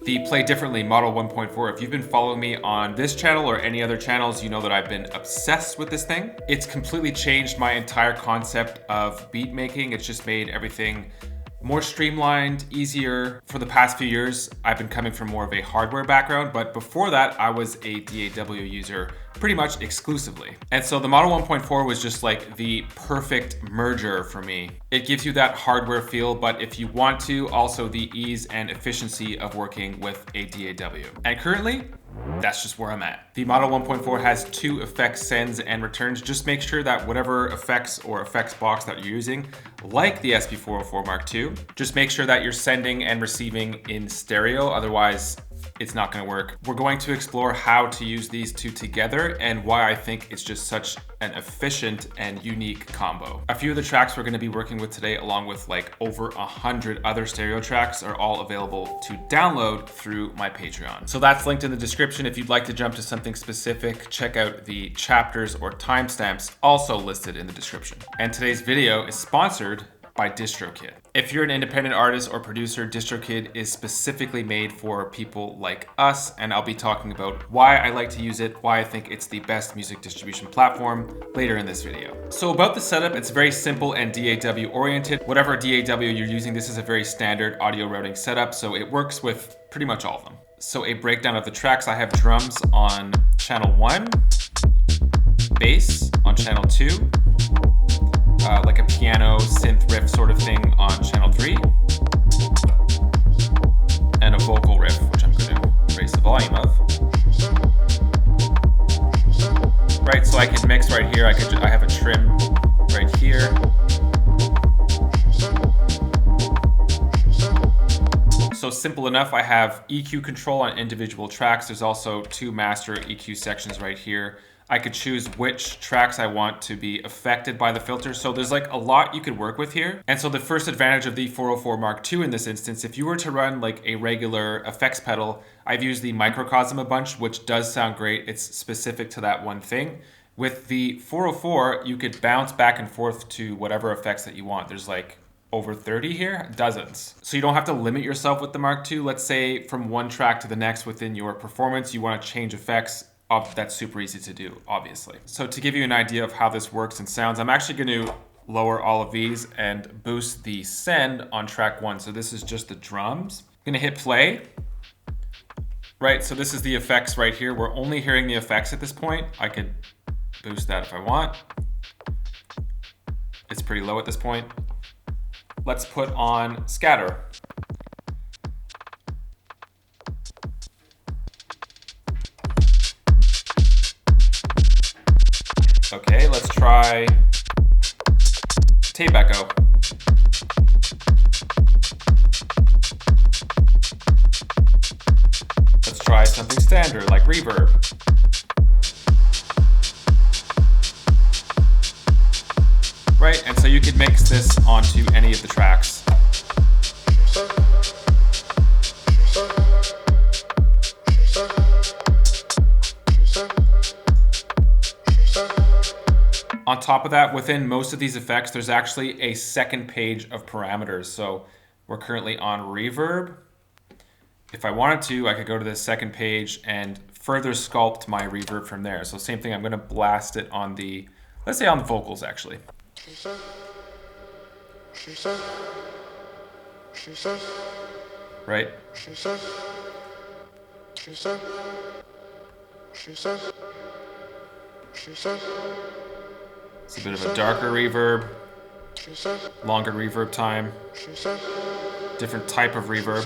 the Play Differently Model 1.4. If you've been following me on this channel or any other channels, you know that I've been obsessed with this thing. It's completely changed my entire concept of beat making. It's just made everything more streamlined, easier. For the past few years, I've been coming from more of a hardware background, but before that, I was a DAW user pretty much exclusively. And so the Model 1.4 was just like the perfect merger for me. It gives you that hardware feel, but if you want to, also the ease and efficiency of working with a DAW. And currently, that's just where I'm at. The Model 1.4 has 2 effects sends and returns. Just make sure that whatever effects or effects box that you're using, like the SP-404 Mark II, just make sure that you're sending and receiving in stereo. Otherwise, it's not gonna work. We're going to explore how to use these two together and why I think it's just such an efficient and unique combo. A few of the tracks we're gonna be working with today, along with like over 100 other stereo tracks, are all available to download through my Patreon. So that's linked in the description. If you'd like to jump to something specific, check out the chapters or timestamps also listed in the description. And today's video is sponsored by DistroKid. If you're an independent artist or producer, DistroKid is specifically made for people like us, and I'll be talking about why I like to use it, why I think it's the best music distribution platform later in this video. So about the setup, it's very simple and DAW oriented. Whatever DAW you're using, this is a very standard audio routing setup, so it works with pretty much all of them. So a breakdown of the tracks: I have drums on channel 1, bass on channel 2, like a piano synth riff sort of thing on channel 3, and a vocal riff, which I'm going to raise the volume of. Right, so I can mix right here. I have a trim right here. So simple enough. I have EQ control on individual tracks. There's also 2 master EQ sections right here. I could choose which tracks I want to be affected by the filter. So there's like a lot you could work with here. And so the first advantage of the 404 Mark II in this instance, if you were to run like a regular effects pedal, I've used the microcosm a bunch, which does sound great. It's specific to that one thing. With the 404, you could bounce back and forth to whatever effects that you want. There's like over 30 here, dozens. So you don't have to limit yourself with the Mark II. Let's say from one track to the next within your performance, you want to change effects. That's super easy to do, obviously. So to give you an idea of how this works and sounds, I'm actually going to lower all of these and boost the send on track 1. So this is just the drums. I'm going to hit play. Right, so this is the effects right here. We're only hearing the effects at this point. I could boost that if I want. It's pretty low at this point. Let's put on scatter. Okay, let's try tape echo. Let's try something standard like reverb. Right, and so you could mix this onto any of the tracks. On top of that, within most of these effects, there's actually a second page of parameters. So we're currently on reverb. If I wanted to, I could go to the second page and further sculpt my reverb from there. So same thing, I'm gonna blast it on the, let's say on the vocals actually. Right? It's a bit of a darker reverb, longer reverb time, different type of reverb.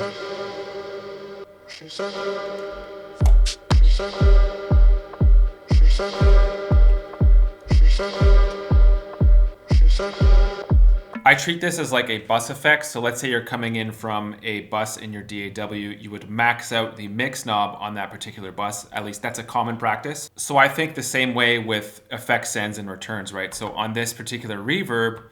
I treat this as like a bus effect. So let's say you're coming in from a bus in your DAW, you would max out the mix knob on that particular bus. At least that's a common practice. So I think the same way with effect sends and returns, right? So on this particular reverb,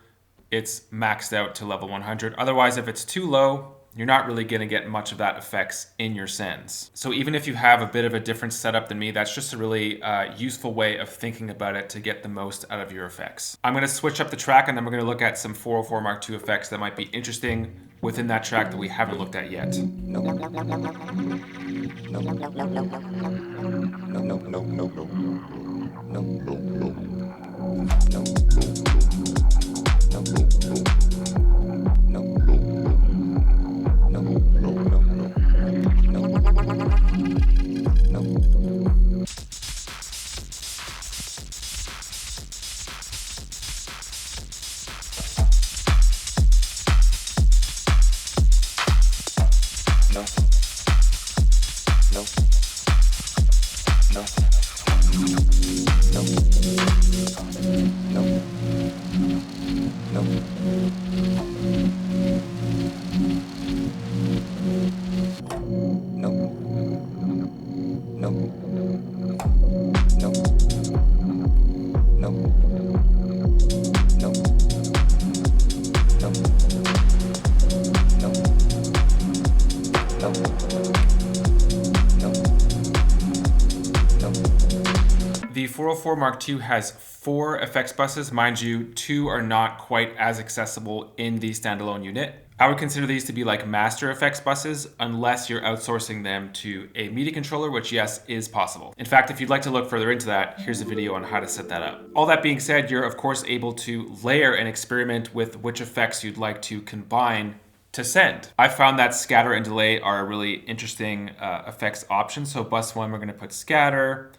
it's maxed out to level 100. Otherwise, if it's too low, you're not really gonna get much of that effects in your sends. So even if you have a bit of a different setup than me, that's just a really useful way of thinking about it to get the most out of your effects. I'm gonna switch up the track and then we're gonna look at some 404 Mark II effects that might be interesting within that track that we haven't looked at yet. The 404 Mark II has 4 effects buses. Mind you, 2 are not quite as accessible in the standalone unit. I would consider these to be like master effects buses unless you're outsourcing them to a MIDI controller, which yes, is possible. In fact, if you'd like to look further into that, here's a video on how to set that up. All that being said, you're of course able to layer and experiment with which effects you'd like to combine to send. I found that scatter and delay are a really interesting effects option. So bus 1, we're gonna put scatter.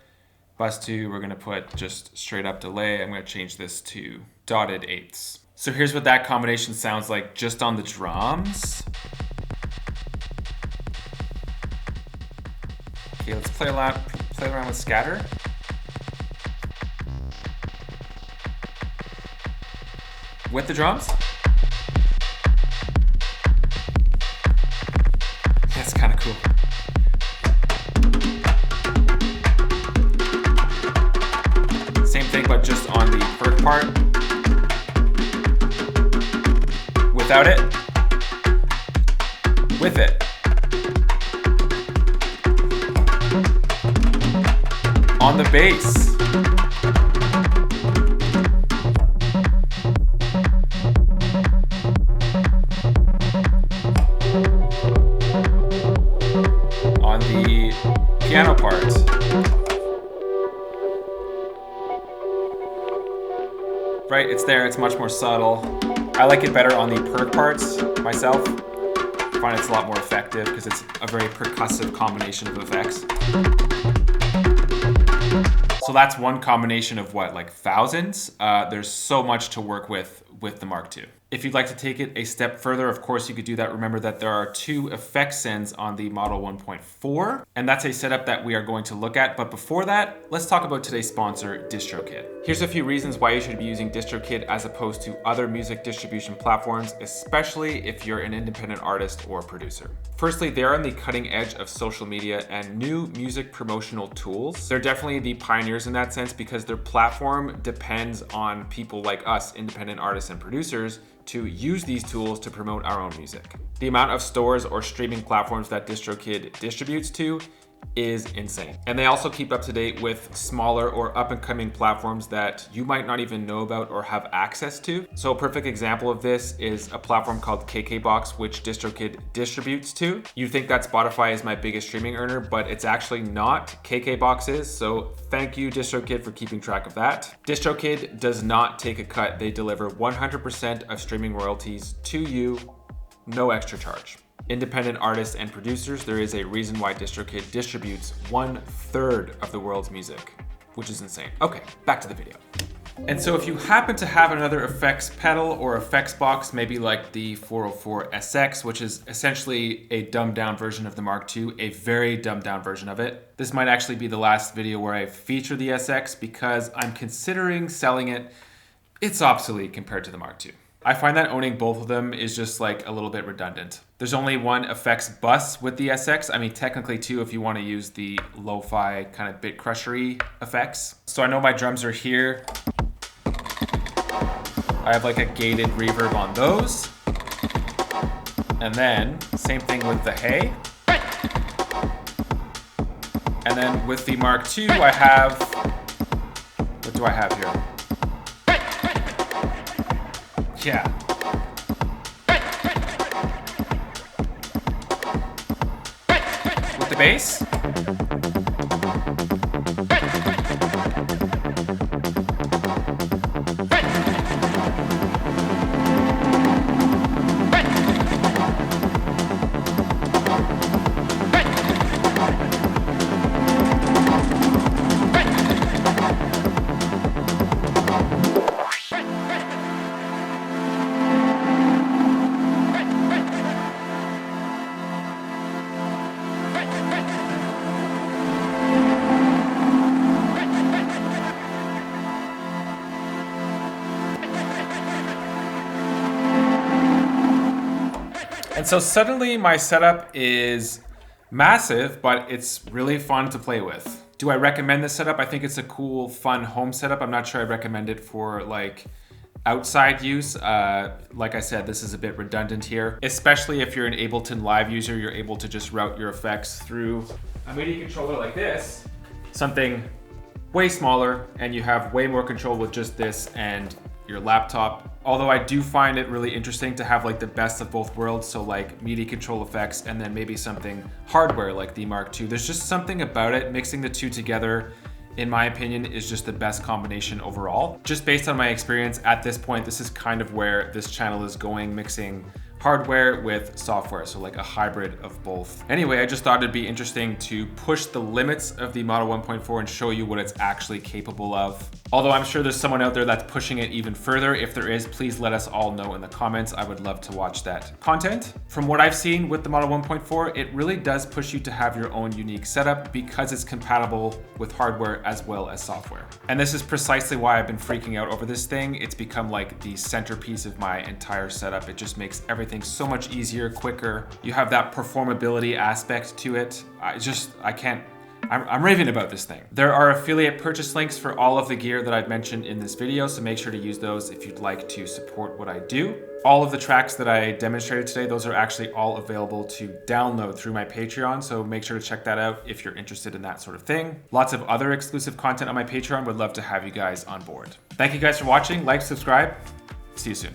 Bus 2, we're gonna put just straight up delay. I'm gonna change this to dotted eighths. So here's what that combination sounds like just on the drums. Okay, let's play around with scatter. With the drums. That's kind of cool. Same thing, but just on the perk part. Without it. With it. On the bass. On the piano part. Right, it's there, it's much more subtle. I like it better on the perk parts myself. I find it's a lot more effective because it's a very percussive combination of effects. So that's one combination of what, like thousands? There's so much to work with the Mark II. If you'd like to take it a step further, of course you could do that. Remember that there are 2 effect sends on the Model 1.4, and that's a setup that we are going to look at. But before that, let's talk about today's sponsor, DistroKid. Here's a few reasons why you should be using DistroKid as opposed to other music distribution platforms, especially if you're an independent artist or producer. Firstly, they're on the cutting edge of social media and new music promotional tools. They're definitely the pioneers in that sense because their platform depends on people like us, independent artists and producers, to use these tools to promote our own music. The amount of stores or streaming platforms that DistroKid distributes to is insane. And they also keep up to date with smaller or up and coming platforms that you might not even know about or have access to. So a perfect example of this is a platform called KKBox, which DistroKid distributes to. You think that Spotify is my biggest streaming earner, but it's actually not. KKBox is, so thank you DistroKid for keeping track of that. DistroKid does not take a cut. They deliver 100% of streaming royalties to you, no extra charge. Independent artists and producers, there is a reason why DistroKid distributes 1/3 of the world's music, which is insane. Okay, back to the video. And so if you happen to have another effects pedal or effects box, maybe like the 404 SX, which is essentially a dumbed down version of the Mark II, a very dumbed down version of it. This might actually be the last video where I feature the SX because I'm considering selling it. It's obsolete compared to the Mark II. I find that owning both of them is just like a little bit redundant. There's only one effects bus with the SX. I mean, technically 2 if you want to use the lo-fi kind of bit crushery effects. So I know my drums are here. I have like a gated reverb on those. And then same thing with the hay. And then with the Mark II, I have, what do I have here? Yeah. bass. And so suddenly my setup is massive, but it's really fun to play with. Do I recommend this setup? I think it's a cool, fun home setup. I'm not sure I'd recommend it for like outside use. Like I said, this is a bit redundant here, especially if you're an Ableton Live user, you're able to just route your effects through a MIDI controller like this, something way smaller, and you have way more control with just this and your laptop. Although I do find it really interesting to have like the best of both worlds, so like MIDI control effects and then maybe something hardware like the Mark II. There's just something about it, mixing the two together, in my opinion, is just the best combination overall. Just based on my experience at this point, this is kind of where this channel is going, mixing hardware with software, so like a hybrid of both. Anyway, I just thought it'd be interesting to push the limits of the Model 1.4 and show you what it's actually capable of. Although I'm sure there's someone out there that's pushing it even further. If there is, please let us all know in the comments. I would love to watch that content. From what I've seen with the Model 1.4, it really does push you to have your own unique setup because it's compatible with hardware as well as software. And this is precisely why I've been freaking out over this thing. It's become like the centerpiece of my entire setup. It just makes everything so much easier, quicker. You have that performability aspect to it. I'm raving about this thing. There are affiliate purchase links for all of the gear that I've mentioned in this video, so make sure to use those if you'd like to support what I do. All of the tracks that I demonstrated today, those are actually all available to download through my Patreon, so make sure to check that out if you're interested in that sort of thing. Lots of other exclusive content on my Patreon. Would love to have you guys on board. Thank you guys for watching. Like, subscribe. See you soon.